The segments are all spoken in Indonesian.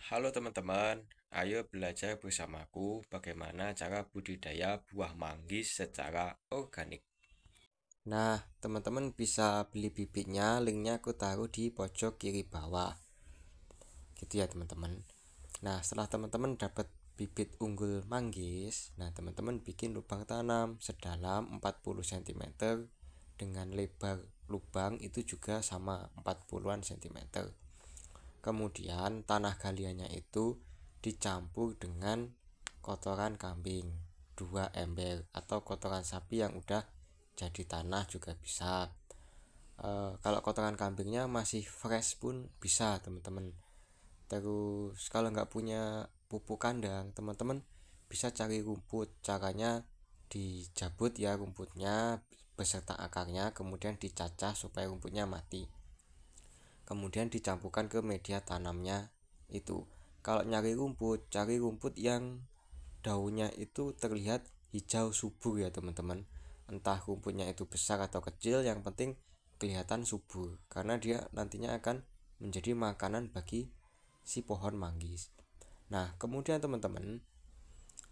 Halo teman-teman, ayo belajar bersamaku bagaimana cara budidaya buah manggis secara organik. Nah, teman-teman bisa beli bibitnya, linknya aku taruh di pojok kiri bawah. Gitu ya teman-teman. Nah, setelah teman-teman dapat bibit unggul manggis, nah teman-teman bikin lubang tanam sedalam 40 cm dengan lebar lubang itu juga sama 40-an cm. Kemudian tanah galiannya itu dicampur dengan kotoran kambing 2 ember atau kotoran sapi yang udah jadi tanah juga bisa. Kalau kotoran kambingnya masih fresh pun bisa teman-teman. Terus kalau nggak punya pupuk kandang, teman-teman bisa cari rumput. Caranya dijabut ya rumputnya beserta akarnya, kemudian dicacah supaya rumputnya mati. Kemudian dicampurkan ke media tanamnya itu. Kalau nyari rumput, cari rumput yang daunnya itu terlihat hijau subur ya teman-teman. Entah rumputnya itu besar atau kecil, yang penting kelihatan subur karena dia nantinya akan menjadi makanan bagi si pohon manggis. Nah, kemudian teman-teman,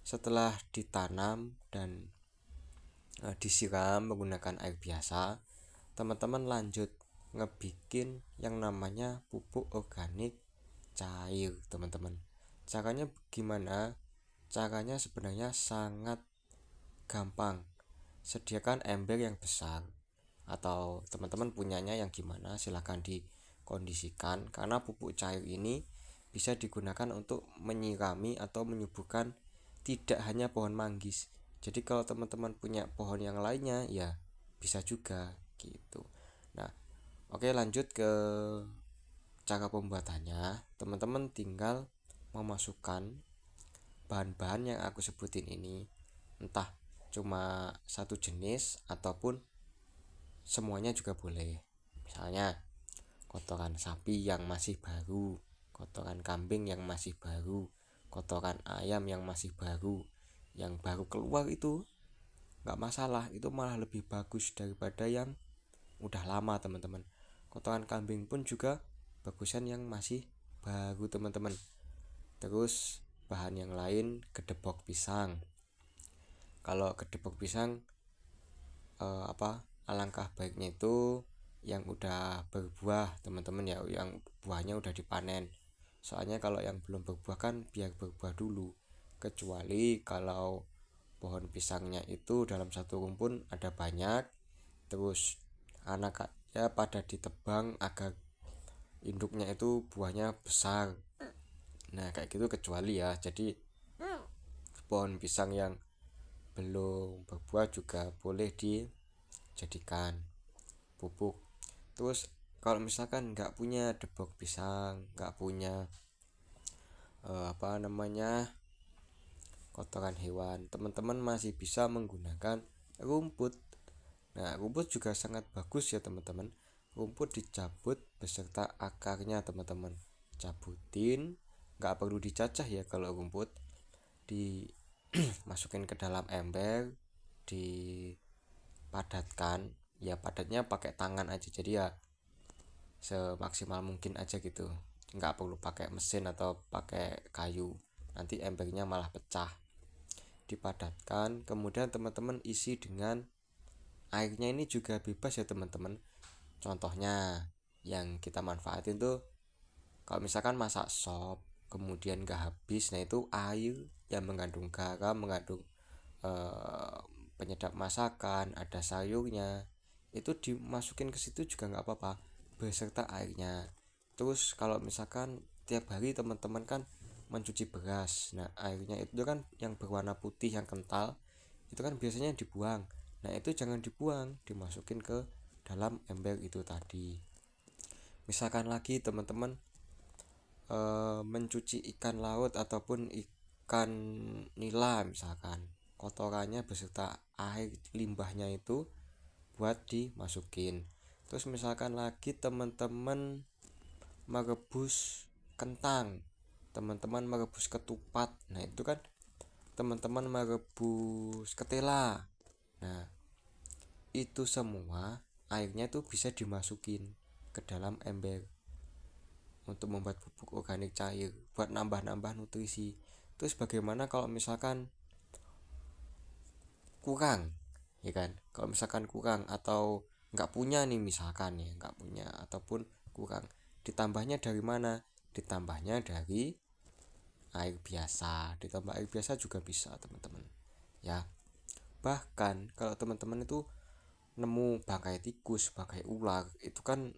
setelah ditanam dan disiram menggunakan air biasa, teman-teman lanjut ngebikin yang namanya pupuk organik cair teman-teman. Caranya gimana? Caranya sebenarnya sangat gampang. Sediakan ember yang besar, atau teman-teman punyanya yang gimana silahkan dikondisikan, karena pupuk cair ini bisa digunakan untuk menyirami atau menyuburkan tidak hanya pohon manggis. Jadi kalau teman-teman punya pohon yang lainnya ya bisa juga gitu. Nah, oke, lanjut ke cara pembuatannya. Teman-teman tinggal memasukkan bahan-bahan yang aku sebutin ini, entah cuma satu jenis ataupun semuanya juga boleh. Misalnya kotoran sapi yang masih baru, kotoran kambing yang masih baru, kotoran ayam yang masih baru. Yang baru keluar itu nggak masalah, itu malah lebih bagus daripada yang udah lama teman-teman. Kotoran kambing pun juga bagusan yang masih baru teman-teman. Terus bahan yang lain, gedebok pisang. Kalau gedebok pisang alangkah baiknya itu yang udah berbuah teman-teman ya, yang buahnya udah dipanen. Soalnya kalau yang belum berbuah kan biar berbuah dulu. Kecuali kalau pohon pisangnya itu dalam satu rumpun ada banyak, terus anak-anaknya pada ditebang agar induknya itu buahnya besar. Nah kayak gitu kecuali ya. Jadi pohon pisang yang belum berbuah juga boleh dijadikan pupuk. Terus kalau misalkan nggak punya debok pisang, nggak punya kotoran hewan, teman-teman masih bisa menggunakan rumput. Nah, rumput juga sangat bagus ya teman-teman. Rumput dicabut beserta akarnya teman-teman. Cabutin, nggak perlu dicacah ya kalau rumput. Dimasukin ke dalam ember, dipadatkan. Ya padatnya pakai tangan aja, jadi ya semaksimal mungkin aja gitu. Nggak perlu pakai mesin atau pakai kayu, nanti embernya malah pecah. Dipadatkan, kemudian teman-teman isi dengan airnya. Ini juga bebas ya teman-teman. Contohnya yang kita manfaatin tuh kalau misalkan masak sop kemudian gak habis, nah itu air yang mengandung garam, mengandung eh, penyedap masakan, ada sayurnya, itu dimasukin ke situ juga nggak apa-apa beserta airnya. Terus kalau misalkan tiap hari teman-teman kan mencuci beras, nah airnya itu kan yang berwarna putih yang kental itu kan biasanya dibuang. Nah itu jangan dibuang, dimasukin ke dalam ember itu tadi. Misalkan lagi teman-teman mencuci ikan laut ataupun ikan nila misalkan, kotorannya beserta air limbahnya itu buat dimasukin. Terus misalkan lagi teman-teman merebus kentang, teman-teman merebus ketupat, nah itu kan teman-teman merebus ketela. Nah itu semua airnya tuh bisa dimasukin ke dalam ember. untuk membuat pupuk organik cair buat nambah-nambah nutrisi. Terus bagaimana kalau misalkan kurang, ya kan? Kalau misalkan kurang atau nggak punya nih, misalkan ya nggak punya ataupun kurang, ditambahnya dari mana? Ditambahnya dari air biasa, ditambah air biasa juga bisa teman-teman ya. Bahkan kalau teman-teman itu nemu bangkai tikus, bangkai ular, itu kan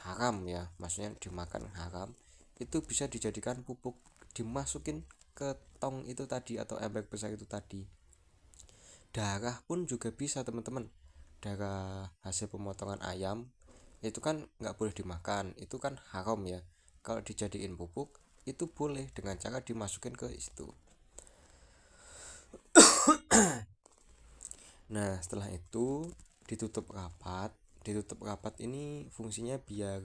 haram ya, maksudnya dimakan haram, itu bisa dijadikan pupuk, dimasukin ke tong itu tadi atau ember besar itu tadi. Darah pun juga bisa teman-teman, darah hasil pemotongan ayam itu kan nggak boleh dimakan, itu kan haram ya. Kalau dijadiin pupuk itu boleh dengan cara dimasukin ke situ. Nah setelah itu ditutup rapat. Ditutup rapat ini fungsinya biar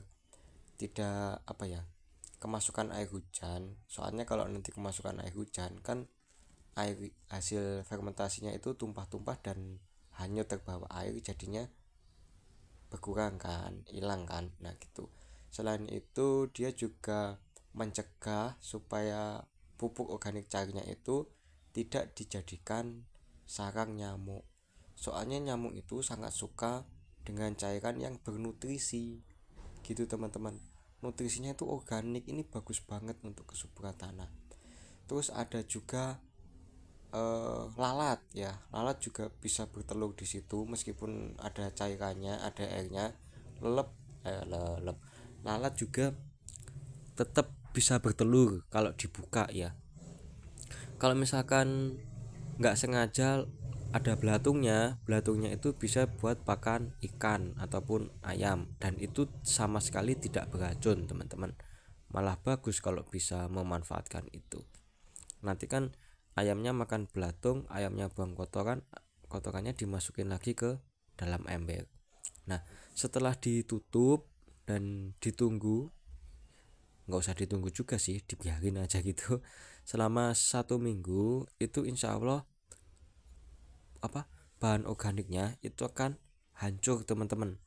tidak apa ya, kemasukan air hujan. Soalnya kalau nanti kemasukan air hujan kan air hasil fermentasinya itu tumpah-tumpah dan hanyut terbawa air, jadinya berkurang kan, hilang kan. Nah gitu. Selain itu dia juga mencegah supaya pupuk organik cairnya itu tidak dijadikan sarang nyamuk. Soalnya nyamuk itu sangat suka dengan cairan yang bernutrisi gitu teman-teman. Nutrisinya itu organik, ini bagus banget untuk kesuburan tanah. Terus ada juga lalat ya, lalat juga bisa bertelur di situ meskipun ada cairannya, ada airnya. lelep lelep Lalat juga tetap bisa bertelur kalau dibuka ya. Kalau misalkan nggak sengaja ada belatungnya, belatungnya itu bisa buat pakan ikan ataupun ayam, dan itu sama sekali tidak beracun teman-teman. Malah bagus kalau bisa memanfaatkan itu. Nanti kan ayamnya makan belatung, ayamnya buang kotoran, kotorannya dimasukin lagi ke dalam ember. Nah setelah ditutup dan ditunggu, nggak usah ditunggu juga sih, dibiarin aja gitu selama 1 minggu, itu insya Allah bahan organiknya itu akan hancur teman-teman,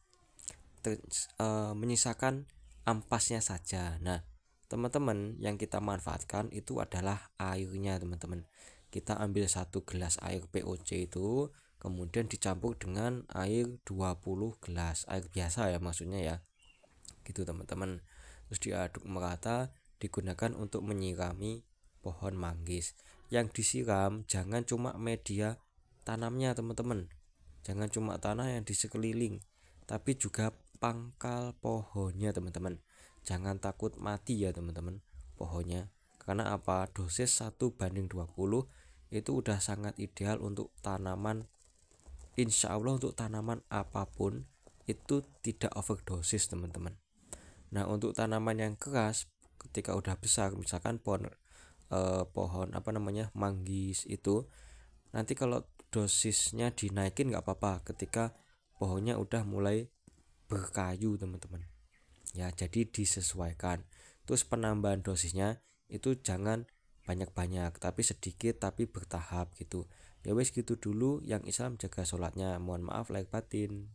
menyisakan ampasnya saja. Nah teman-teman, yang kita manfaatkan itu adalah airnya teman-teman. Kita ambil 1 gelas air POC itu, kemudian dicampur dengan air 20 gelas air biasa ya, maksudnya ya gitu teman-teman. Terus diaduk merata, digunakan untuk menyirami pohon manggis. Yang disiram jangan cuma media tanamnya teman-teman, jangan cuma tanah yang di sekeliling, tapi juga pangkal pohonnya teman-teman. Jangan takut mati ya teman-teman pohonnya. Karena apa? Dosis 1:20 itu udah sangat ideal untuk tanaman. Insya Allah untuk tanaman apapun itu tidak overdosis teman-teman. Nah untuk tanaman yang keras, ketika udah besar, misalkan pohon manggis itu, nanti kalau dosisnya dinaikin nggak apa-apa ketika pohonnya udah mulai berkayu teman-teman ya, jadi disesuaikan. Terus penambahan dosisnya itu jangan banyak-banyak, tapi sedikit tapi bertahap gitu ya. Wes gitu dulu, yang Islam jaga sholatnya, mohon maaf lahir batin.